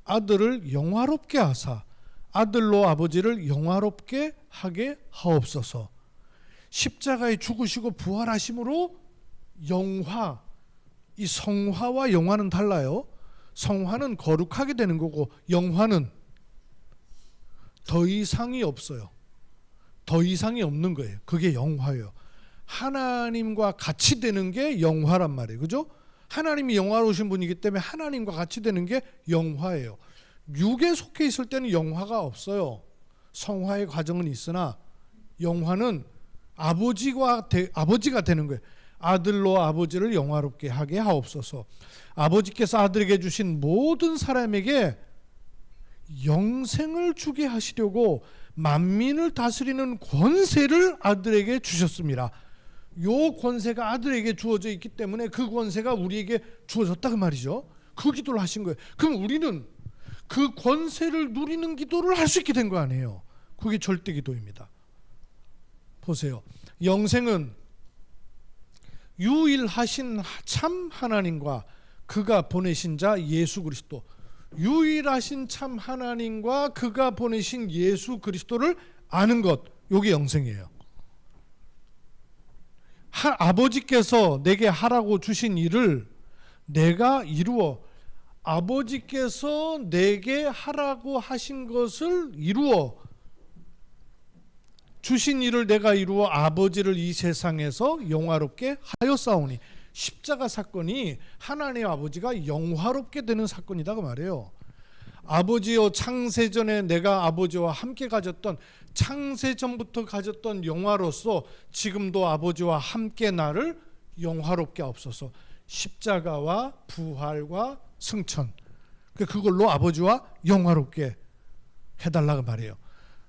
S1: 아들을 영화롭게 하사 아들로 아버지를 영화롭게 하게 하옵소서. 십자가에 죽으시고 부활하심으로 영화, 이 성화와 영화는 달라요. 성화는 거룩하게 되는 거고 영화는 더 이상이 없어요. 더 이상이 없는 거예요. 그게 영화예요. 하나님과 같이 되는 게 영화란 말이에요. 그죠? 하나님이 영화로우신 분이기 때문에 하나님과 같이 되는 게 영화예요. 육에 속해 있을 때는 영화가 없어요. 성화의 과정은 있으나 영화는 아버지가 되는 거예요. 아들로 아버지를 영화롭게 하게 하옵소서. 아버지께서 아들에게 주신 모든 사람에게 영생을 주게 하시려고 만민을 다스리는 권세를 아들에게 주셨습니다. 요 권세가 아들에게 주어져 있기 때문에 그 권세가 우리에게 주어졌다 그 말이죠. 그 기도를 하신 거예요. 그럼 우리는 그 권세를 누리는 기도를 할 수 있게 된 거 아니에요. 그게 절대 기도입니다. 보세요. 영생은 유일하신 참 하나님과 그가 보내신 자 예수 그리스도, 유일하신 참 하나님과 그가 보내신 예수 그리스도를 아는 것, 이게 영생이에요. 아버지께서 내게 하라고 주신 일을 내가 이루어, 아버지께서 내게 하라고 하신 것을 이루어, 주신 일을 내가 이루어 아버지를 이 세상에서 영화롭게 하였사오니, 십자가 사건이 하나님 아버지가 영화롭게 되는 사건이다 그 말이에요. 아버지여, 창세전에 내가 아버지와 함께 가졌던, 창세전부터 가졌던 영화로서 지금도 아버지와 함께 나를 영화롭게 하옵소서. 십자가와 부활과 승천, 그걸로 아버지와 영화롭게 해달라고 말해요.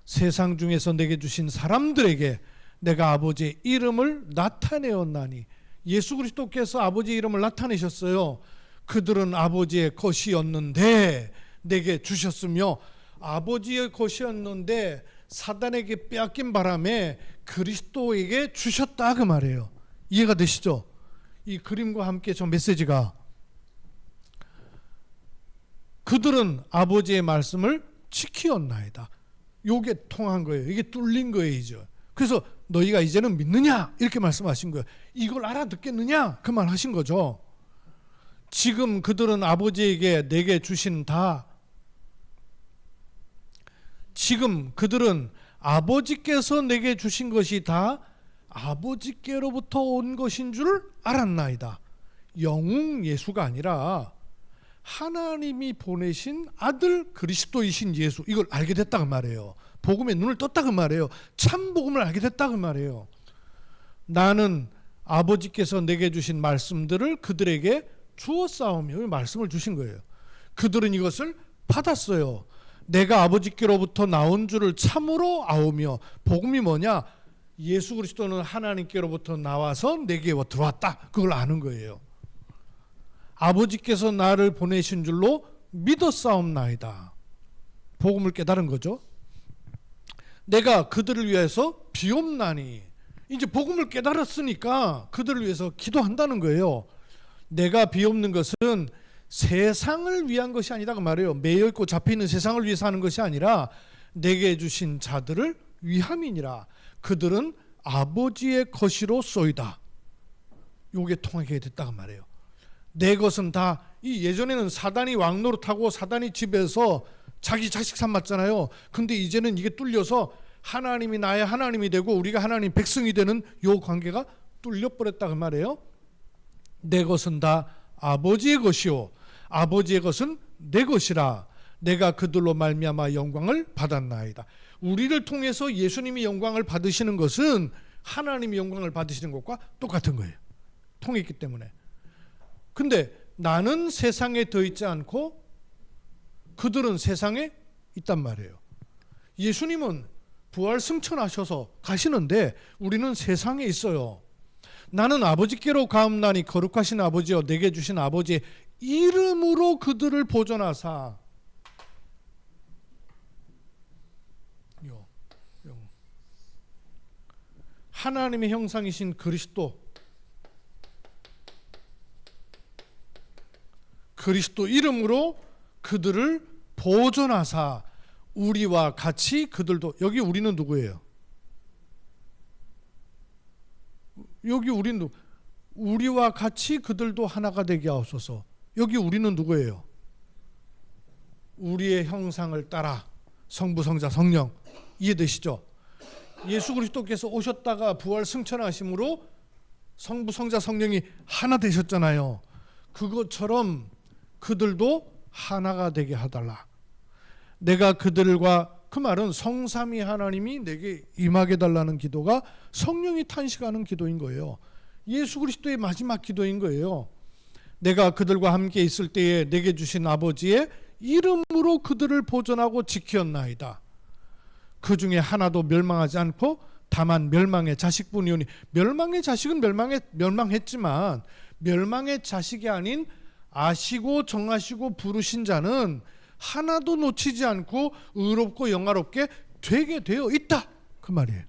S1: 세상 중에서 내게 주신 사람들에게 내가 아버지의 이름을 나타내었나니, 예수 그리스도께서 아버지의 이름을 나타내셨어요. 그들은 아버지의 것이었는데 내게 주셨으며, 아버지의 것이었는데 사단에게 빼앗긴 바람에 그리스도에게 주셨다 그 말이에요. 이해가 되시죠? 이 그림과 함께 저 메시지가, 그들은 아버지의 말씀을 지키었나이다. 요게 통한 거예요. 이게 뚫린 거예요 이제. 그래서 너희가 이제는 믿느냐 이렇게 말씀하신 거예요. 이걸 알아듣겠느냐 그 말 하신 거죠. 지금 그들은 아버지에게 내게 주신 다, 지금 그들은 아버지께서 내게 주신 것이 다 아버지께로부터 온 것인 줄 알았나이다. 영웅 예수가 아니라 하나님이 보내신 아들 그리스도이신 예수, 이걸 알게 됐다고 말해요. 복음에 눈을 떴다고 말해요. 참 복음을 알게 됐다고 말해요. 나는 아버지께서 내게 주신 말씀들을 그들에게 주었사오며, 말씀을 주신 거예요. 그들은 이것을 받았어요. 내가 아버지께로부터 나온 줄을 참으로 아오며, 복음이 뭐냐? 예수 그리스도는 하나님께로부터 나와서 내게 들어왔다, 그걸 아는 거예요. 아버지께서 나를 보내신 줄로 믿었사옵나이다. 복음을 깨달은 거죠. 내가 그들을 위해서 비옵나니, 이제 복음을 깨달았으니까 그들을 위해서 기도한다는 거예요. 내가 비옵는 것은 세상을 위한 것이 아니다 그 말이에요. 매여있고 잡혀있는 세상을 위해서 하는 것이 아니라 내게 주신 자들을 위함이니라. 그들은 아버지의 것이로소이다. 요게 통하게 됐다고 말해요. 내 것은 다, 이 예전에는 사단이 왕노릇하고 사단이 집에서 자기 자식 삼았잖아요. 근데 이제는 이게 뚫려서 하나님이 나의 하나님이 되고 우리가 하나님 백성이 되는 요 관계가 뚫려버렸다 그 말이에요. 내 것은 다 아버지의 것이요 아버지의 것은 내 것이라. 내가 그들로 말미암아 영광을 받았나이다. 우리를 통해서 예수님이 영광을 받으시는 것은 하나님이 영광을 받으시는 것과 똑같은 거예요. 통했기 때문에. 근데 나는 세상에 더 있지 않고 그들은 세상에 있단 말이에요. 예수님은 부활 승천하셔서 가시는데 우리는 세상에 있어요. 나는 아버지께로 가옵나니 거룩하신 아버지여, 내게 주신 아버지의 이름으로 그들을 보존하사. 하나님의 형상이신 그리스도 이름으로 그들을 보존하사 우리와 같이 그들도. 여기 우리는 누구예요? 여기 우리는 우리와 같이 그들도 하나가 되게 하옵소서. 여기 우리는 누구예요? 우리의 형상을 따라 성부 성자 성령. 이해되시죠? 예수 그리스도께서 오셨다가 부활 승천하심으로 성부 성자 성령이 하나 되셨잖아요. 그것처럼 그들도 하나가 되게 하달라. 내가 그들과, 그 말은 성삼위 하나님이 내게 임하게 달라는 기도가 성령이 탄식하는 기도인 거예요. 예수 그리스도의 마지막 기도인 거예요. 내가 그들과 함께 있을 때에 내게 주신 아버지의 이름으로 그들을 보존하고 지켰나이다. 그 중에 하나도 멸망하지 않고 다만 멸망의 자식뿐이오니. 멸망의 자식은 멸망했지만 멸망의 자식이 아닌 아시고 정하시고 부르신 자는 하나도 놓치지 않고 의롭고 영화롭게 되게 되어 있다 그 말이에요.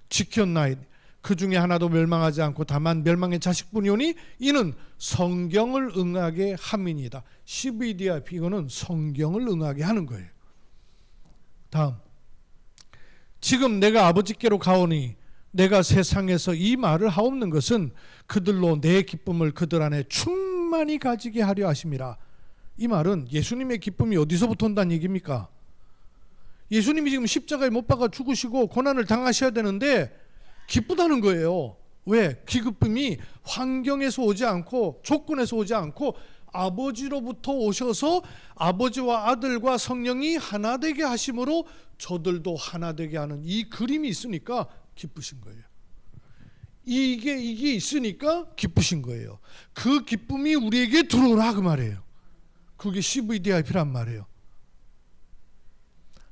S1: 지켰나이다. 그 중에 하나도 멸망하지 않고 다만 멸망의 자식뿐이오니 이는 성경을 응하게 함이니이다. CVDIP, 이거는 성경을 응하게 하는 거예요. 다음, 지금 내가 아버지께로 가오니 내가 세상에서 이 말을 하옵는 것은 그들로 내 기쁨을 그들 안에 충만히 가지게 하려 하심이라. 이 말은 예수님의 기쁨이 어디서부터 온다는 얘기입니까? 예수님이 지금 십자가에 못 박아 죽으시고 고난을 당하셔야 되는데 기쁘다는 거예요. 왜? 기쁨이 환경에서 오지 않고 조건에서 오지 않고 아버지로부터 오셔서 아버지와 아들과 성령이 하나 되게 하심으로 저들도 하나 되게 하는 이 그림이 있으니까 기쁘신 거예요. 이게 있으니까 기쁘신 거예요. 그 기쁨이 우리에게 들어오라 그 말이에요. 그게 CVDIP란 말이에요.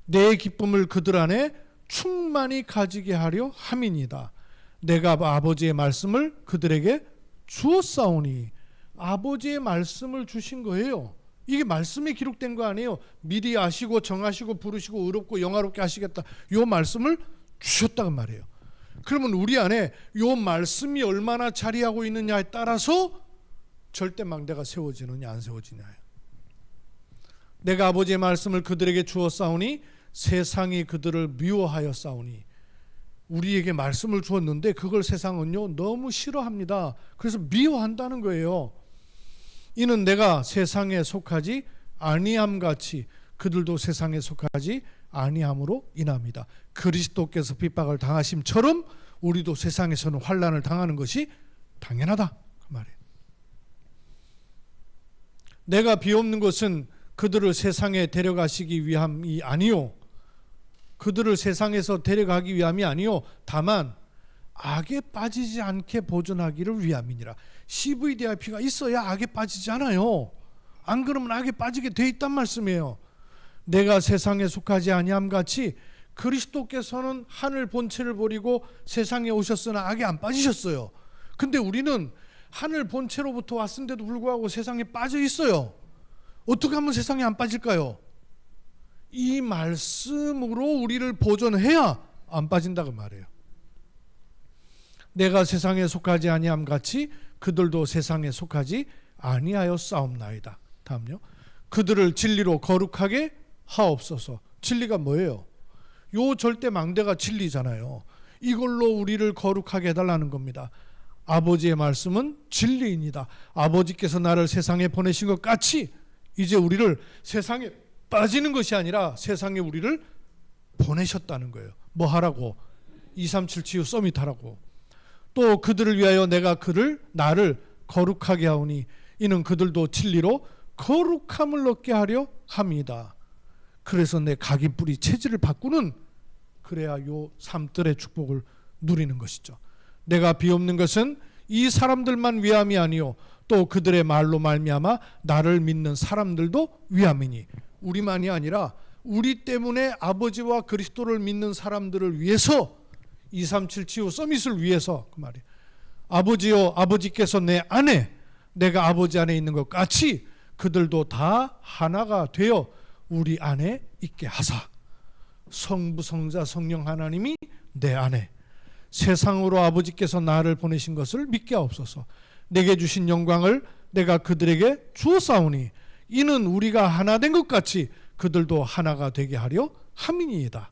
S1: 내 기쁨을 그들 안에 충만히 가지게 하려 함이니이다. 내가 아버지의 말씀을 그들에게 주었사오니. 아버지의 말씀을 주신 거예요. 이게 말씀에 기록된 거 아니에요. 미리 아시고 정하시고 부르시고 의롭고 영화롭게 하시겠다. 요 말씀을 주셨다는 말이에요. 그러면 우리 안에 요 말씀이 얼마나 자리하고 있느냐에 따라서 절대 망대가 세워지느냐 안 세워지냐예요. 내가 아버지의 말씀을 그들에게 주었사오니 세상이 그들을 미워하였사오니. 우리에게 말씀을 주었는데 그걸 세상은요 너무 싫어합니다. 그래서 미워한다는 거예요. 이는 내가 세상에 속하지 아니함같이 그들도 세상에 속하지 아니함으로 인합니다. 그리스도께서 핍박을 당하심처럼 우리도 세상에서는 환난을 당하는 것이 당연하다 그 말이에요. 내가 비옵는 것은 그들을 세상에 데려가시기 위함이 아니요, 그들을 세상에서 데려가기 위함이 아니요, 다만 악에 빠지지 않게 보존하기를 위함이니라. CVDIP가 있어야 악에 빠지지 않아요. 안 그러면 악에 빠지게 돼 있단 말씀이에요. 내가 세상에 속하지 아니함 같이 그리스도께서는 하늘 본체를 버리고 세상에 오셨으나 악에 안 빠지셨어요. 근데 우리는 하늘 본체로부터 왔은데도 불구하고 세상에 빠져 있어요. 어떻게 하면 세상에 안 빠질까요? 이 말씀으로 우리를 보존해야 안 빠진다고 말해요. 내가 세상에 속하지 아니함 같이 그들도 세상에 속하지 아니하여 싸움나이다. 다음요. 그들을 진리로 거룩하게 하옵소서. 진리가 뭐예요? 요 절대 망대가 진리잖아요. 이걸로 우리를 거룩하게 해달라는 겁니다. 아버지의 말씀은 진리입니다. 아버지께서 나를 세상에 보내신 것 같이 이제 우리를 세상에 빠지는 것이 아니라 세상에 우리를 보내셨다는 거예요. 뭐 하라고? 237 치유 서밋 하라고. 또 그들을 위하여 내가 나를 거룩하게 하오니 이는 그들도 진리로 거룩함을 얻게 하려 함이다. 그래서 내 각인뿌리 체질을 바꾸는, 그래야 요 삶들의 축복을 누리는 것이죠. 내가 비옵는 것은 이 사람들만 위함이 아니요 또 그들의 말로 말미암아 나를 믿는 사람들도 위함이니. 우리만이 아니라 우리 때문에 아버지와 그리스도를 믿는 사람들을 위해서, 237 치유 서밋을 위해서 그 말이에요. 아버지요, 아버지께서 내 안에, 내가 아버지 안에 있는 것 같이 그들도 다 하나가 되어 우리 안에 있게 하사. 성부 성자 성령 하나님이 내 안에, 세상으로 아버지께서 나를 보내신 것을 믿게 하옵소서. 내게 주신 영광을 내가 그들에게 주었사오니 이는 우리가 하나 된 것 같이 그들도 하나가 되게 하려 함이니이다.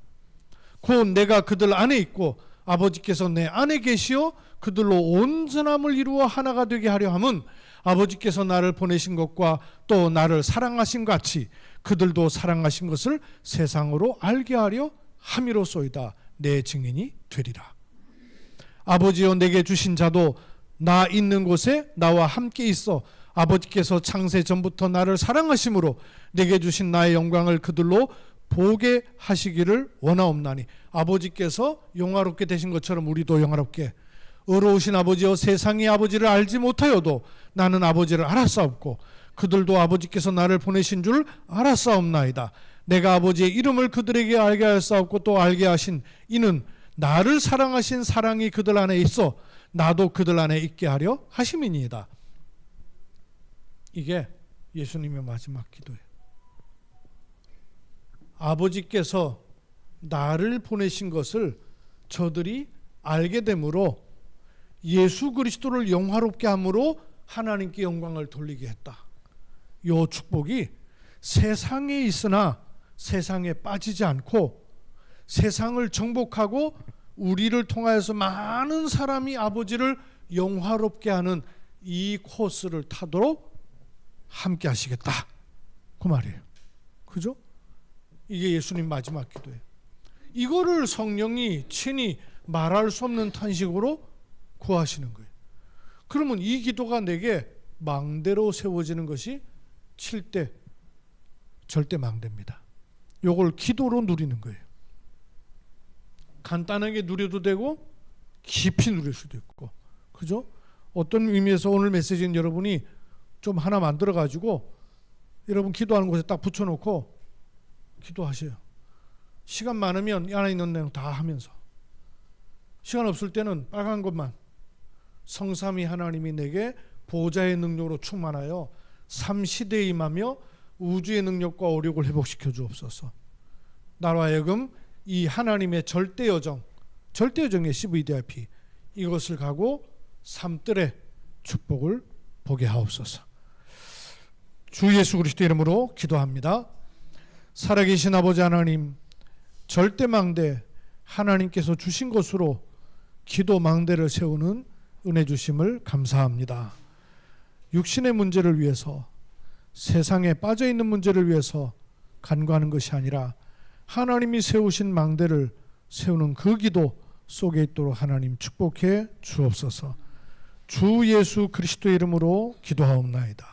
S1: 곧 내가 그들 안에 있고 아버지께서 내 안에 계시어 그들로 온전함을 이루어 하나가 되게 하려 함은 아버지께서 나를 보내신 것과 또 나를 사랑하신 같이 그들도 사랑하신 것을 세상으로 알게 하려 함이로소이다. 내 증인이 되리라. 아버지여, 내게 주신 자도 나 있는 곳에 나와 함께 있어 아버지께서 창세 전부터 나를 사랑하심으로 내게 주신 나의 영광을 그들로 보게 하시기를 원하옵나니. 아버지께서 영화롭게 되신 것처럼 우리도 영화롭게. 의로우신 아버지여, 세상이 아버지를 알지 못하여도 나는 아버지를 알았사옵고 그들도 아버지께서 나를 보내신 줄 알았사옵나이다. 내가 아버지의 이름을 그들에게 알게 하였사옵고 또 알게 하신 이는 나를 사랑하신 사랑이 그들 안에 있어 나도 그들 안에 있게 하려 하심이니이다. 이게 예수님의 마지막 기도예요. 아버지께서 나를 보내신 것을 저들이 알게 되므로 예수 그리스도를 영화롭게 함으로 하나님께 영광을 돌리게 했다. 이 축복이 세상에 있으나 세상에 빠지지 않고 세상을 정복하고 우리를 통하여서 많은 사람이 아버지를 영화롭게 하는 이 코스를 타도록 함께 하시겠다. 그 말이에요. 그죠? 이게 예수님 마지막 기도예요. 이거를 성령이 친히 말할 수 없는 탄식으로 구하시는 거예요. 그러면 이 기도가 내게 망대로 세워지는 것이 7대 절대 망대입니다. 요걸 기도로 누리는 거예요. 간단하게 누려도 되고 깊이 누릴 수도 있고, 그죠? 어떤 의미에서 오늘 메시지는 여러분이 좀 하나 만들어 가지고 여러분 기도하는 곳에 딱 붙여놓고 기도하세요. 시간 많으면 이 안에 있는 내용 다 하면서, 시간 없을 때는 빨간 것만, 성삼위 하나님이 내게 보좌의 능력으로 충만하여 삼시대에 임하며 우주의 능력과 오력을 회복시켜 주옵소서. 나로 하여금 이 하나님의 절대 여정의 CVDIP 이것을 가고 삼뜰의 축복을 보게 하옵소서. 주 예수 그리스도 이름으로 기도합니다. 살아계신 아버지 하나님, 절대 망대 하나님께서 주신 것으로 기도 망대를 세우는 은혜 주심을 감사합니다. 육신의 문제를 위해서, 세상에 빠져 있는 문제를 위해서 간구하는 것이 아니라 하나님이 세우신 망대를 세우는 그 기도 속에 있도록 하나님 축복해 주옵소서. 주 예수 그리스도 이름으로 기도하옵나이다.